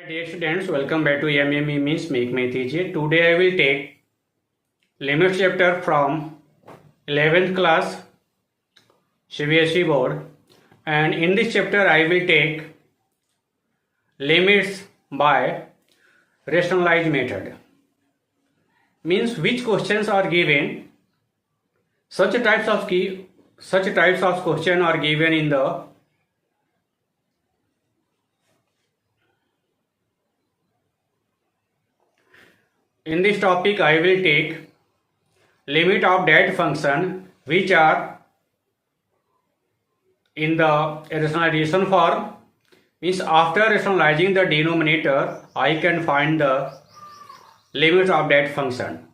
Dear students, welcome back to MME means Make Math Easy. Today I will take limits chapter from 11th class CBSE board, and in this chapter I will take limits by rationalized method. Means which questions are given, such types of question are given in the in this topic. I will take limit of that function which are in the rationalization form. Means after rationalizing the denominator, I can find the limit of that function.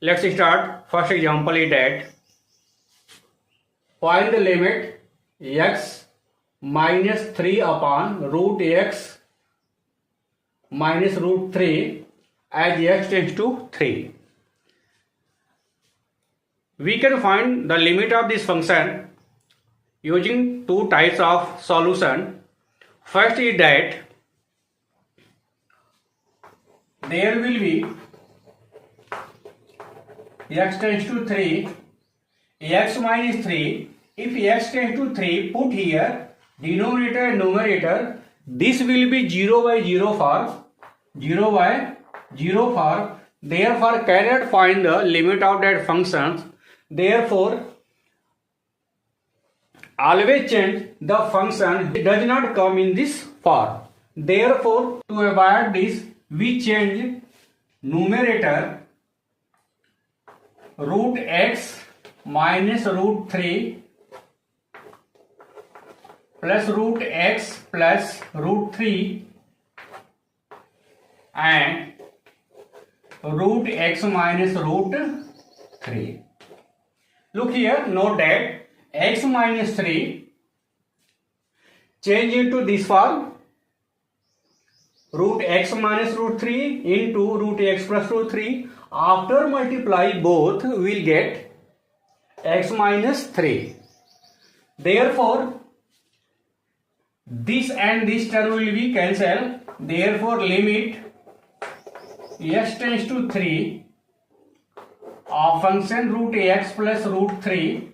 Let's start. First example is that find the limit x minus 3 upon root x minus root 3 as x tends to 3. We can find the limit of this function using two types of solution. First is that there will be x tends to 3, x minus 3. If x tends to 3, put here denominator and numerator. This will be 0 by 0 form. 0 by 0 form. Therefore, cannot find the limit of that function. Therefore, always change the function. It does not come in this form. Therefore, to avoid this, we change numerator root x minus root 3 plus root x plus root 3 and root x minus root 3. Look here, note that x minus 3 change into this form, root x minus root 3 into root x plus root 3. After multiply both, we will get x minus 3. Therefore, this and this term will be cancelled. Therefore, limit x tends to 3 of function root x plus root 3.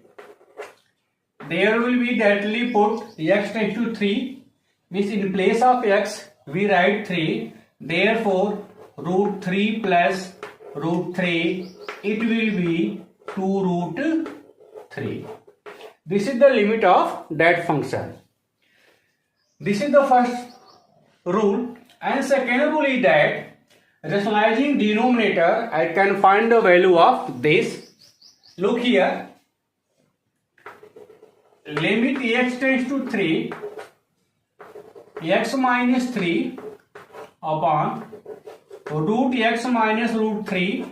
There will be directly put x tends to 3, means in place of x we write 3. Therefore, root 3 plus root 3, it will be 2 root 3. This is the limit of that function. This is the first rule. And second rule is that rationalizing denominator, I can find the value of this. Look here. Limit x tends to 3, x minus 3 upon root x minus root 3.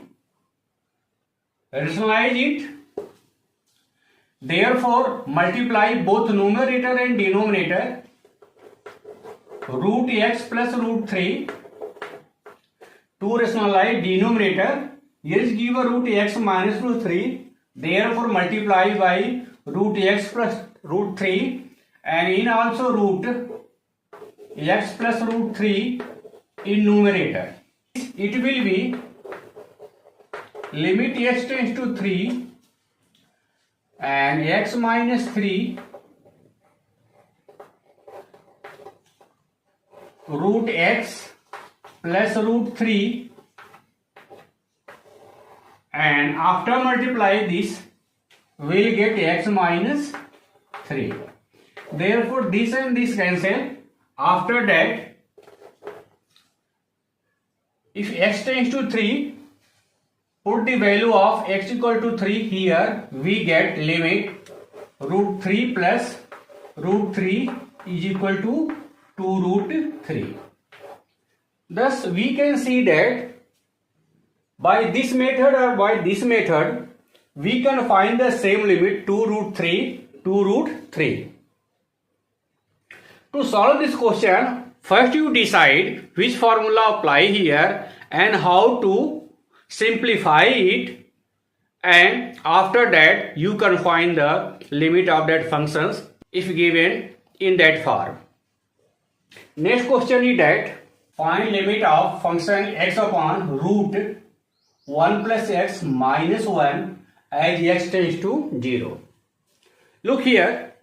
Rationalize it. Therefore, multiply both numerator and denominator. Root x plus root 3. To rationalize denominator, here is given root x minus root 3. Therefore, multiply by root x plus root 3 and in also root x plus root 3 in numerator. It will be limit x tends to 3 and x minus 3 root x plus root 3, and after multiply this we will get x minus 3. Therefore, this and this cancel. After that, if x tends to 3, put the value of x equal to 3 here. We get limit root 3 plus root 3 is equal to 2 root 3. Thus, we can see that by this method or by this method, we can find the same limit 2 root 3, 2 root 3. To solve this question, first you decide which formula apply here and how to simplify it, and after that you can find the limit of that functions if given in that form. Next question is that Find limit of function x upon root 1 plus x minus 1 as x tends to 0. Look here,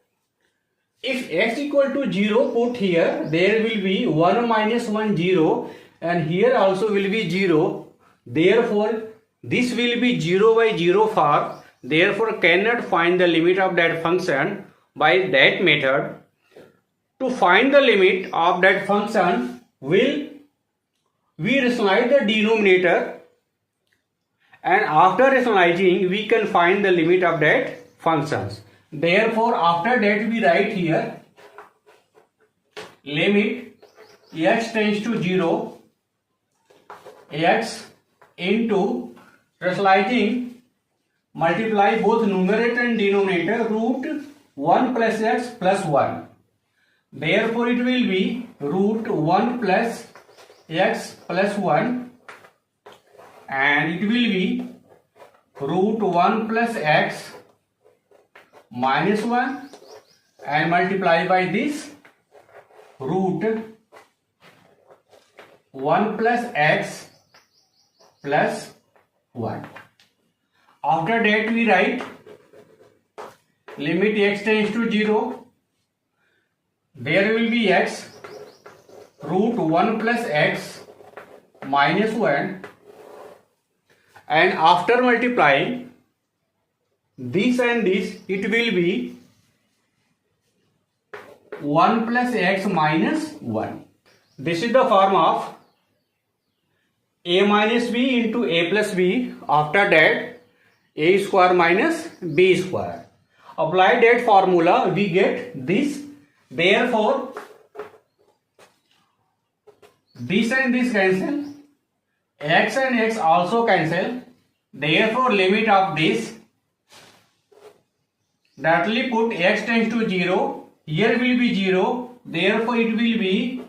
if x equal to 0 put here, there will be 1 minus 1 0 and here also will be 0. Therefore, this will be 0 by 0 form. Therefore, cannot find the limit of that function by that method. To find the limit of that function, we rationalize the denominator, and after rationalizing we can find the limit of that functions. Therefore, after that we write here limit x tends to 0 x into rationalizing multiply both numerator and denominator root 1 plus x plus 1. Therefore, it will be root 1 plus x plus 1 and it will be root 1 plus x minus 1 and multiply by this root 1 plus x plus 1. After that we write limit x tends to 0, there will be x root 1 plus x minus 1 and after multiplying this and this, it will be 1 plus x minus 1. This is the form of a minus b into a plus b. After that, a square minus b square. Apply that formula, we get this. Therefore, this and this cancel. X and x also cancel. Therefore, limit of this, directly put x tends to 0. Here will be 0. Therefore, it will be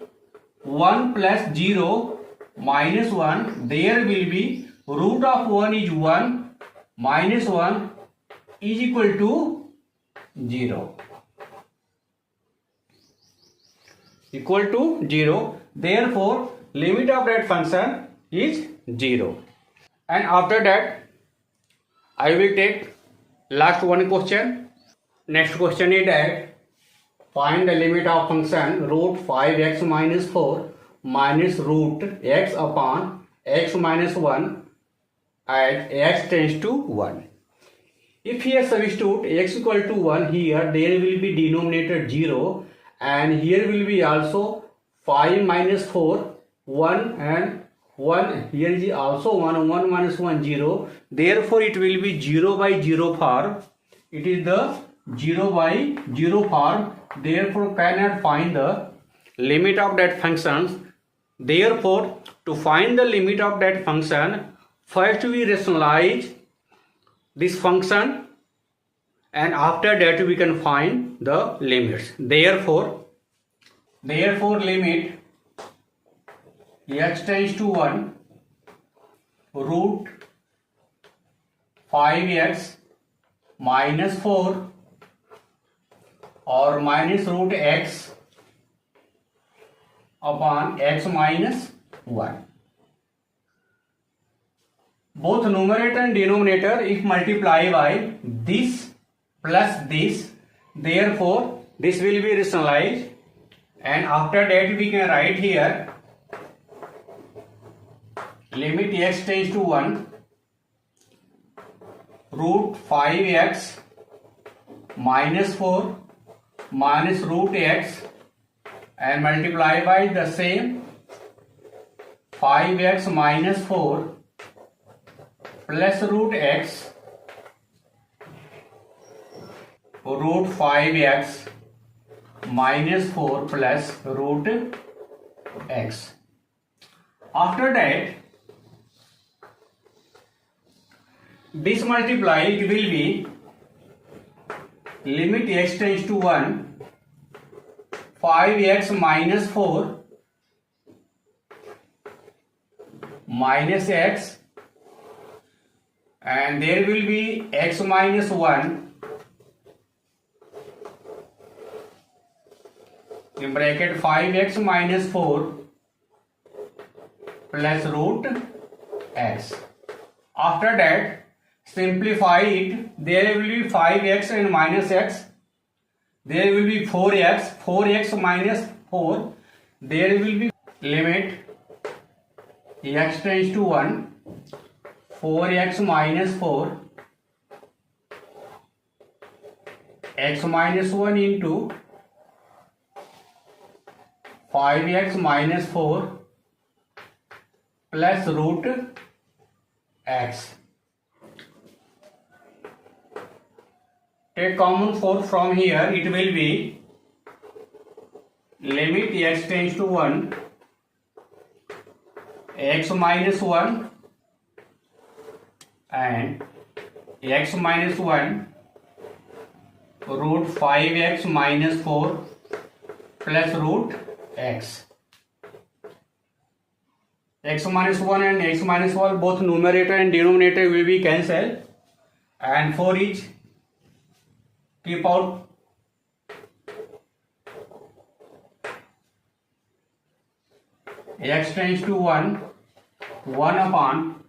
1 plus 0 minus 1. There will be root of 1 is 1 minus 1 is equal to 0. Equal to 0. Therefore, limit of that function is 0. And after that, I will take last one question. Next question is that find the limit of function root 5x minus 4 minus root x upon x minus 1 at x tends to 1. If here substitute x equal to 1, here there will be denominator 0 and here will be also 5 minus 4 1 and 1, here is also 1 minus 1 0. Therefore, it will be 0 by 0 form. It is the 0 by 0 form. Therefore, cannot find the limit of that function. Therefore, to find the limit of that function, first we rationalize this function and after that we can find the limits. Therefore limit x tends to 1 root 5x minus 4 or minus root x upon x minus 1. Both numerator and denominator if multiply by this plus this, therefore this will be rationalized and after that we can write here limit x tends to 1 root 5x minus 4 minus root x and multiply by the same 5x minus 4 plus root x root 5x minus 4 plus root x. After that, this multiply, it will be limit x tends to 1 5x minus 4 minus x and there will be x minus 1 in bracket 5x minus 4 plus root x. After that, simplify it. There will be 5x and minus x. There will be 4x minus 4. There will be limit x tends to 1, 4x minus 4, x minus 1 into 5x minus 4 plus root x. Take common 4 from here. It will be limit x tends to 1, x minus 1 and x minus 1 root 5x minus 4 plus root x. X minus 1 and x minus 1 both numerator and denominator will be cancelled, and for each keep out x tends to 1 upon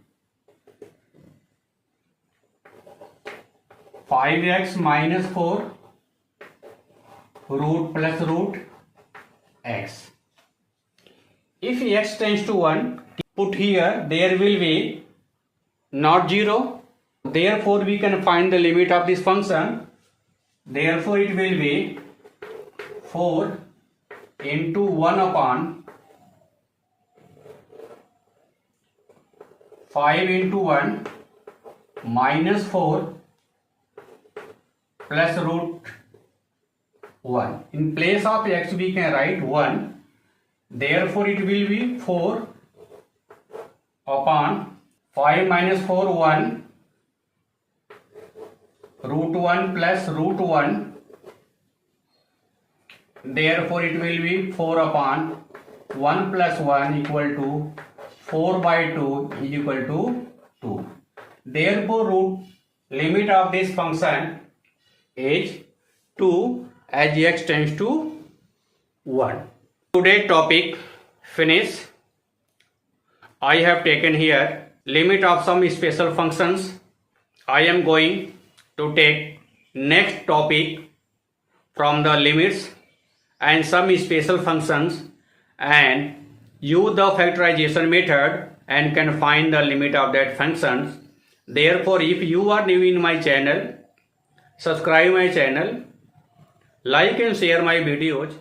5x minus 4 root plus root x. If x tends to 1, put here, there will be not 0. Therefore, we can find the limit of this function. Therefore, it will be 4 into 1 upon 5 into 1 minus 4 plus root 1. In place of x we can write 1. Therefore it will be 4 upon 5 minus 4 1 root 1 plus root 1. Therefore it will be 4 upon 1 plus 1 equal to 4 by 2 is equal to 2. Therefore root limit of this function is 2 as x tends to 1. Today's topic finish. I have taken here limit of some special functions. I am going to take next topic from the limits and some special functions and use the factorization method and can find the limit of that functions. Therefore, if you are new in my channel, subscribe my channel, like and share my videos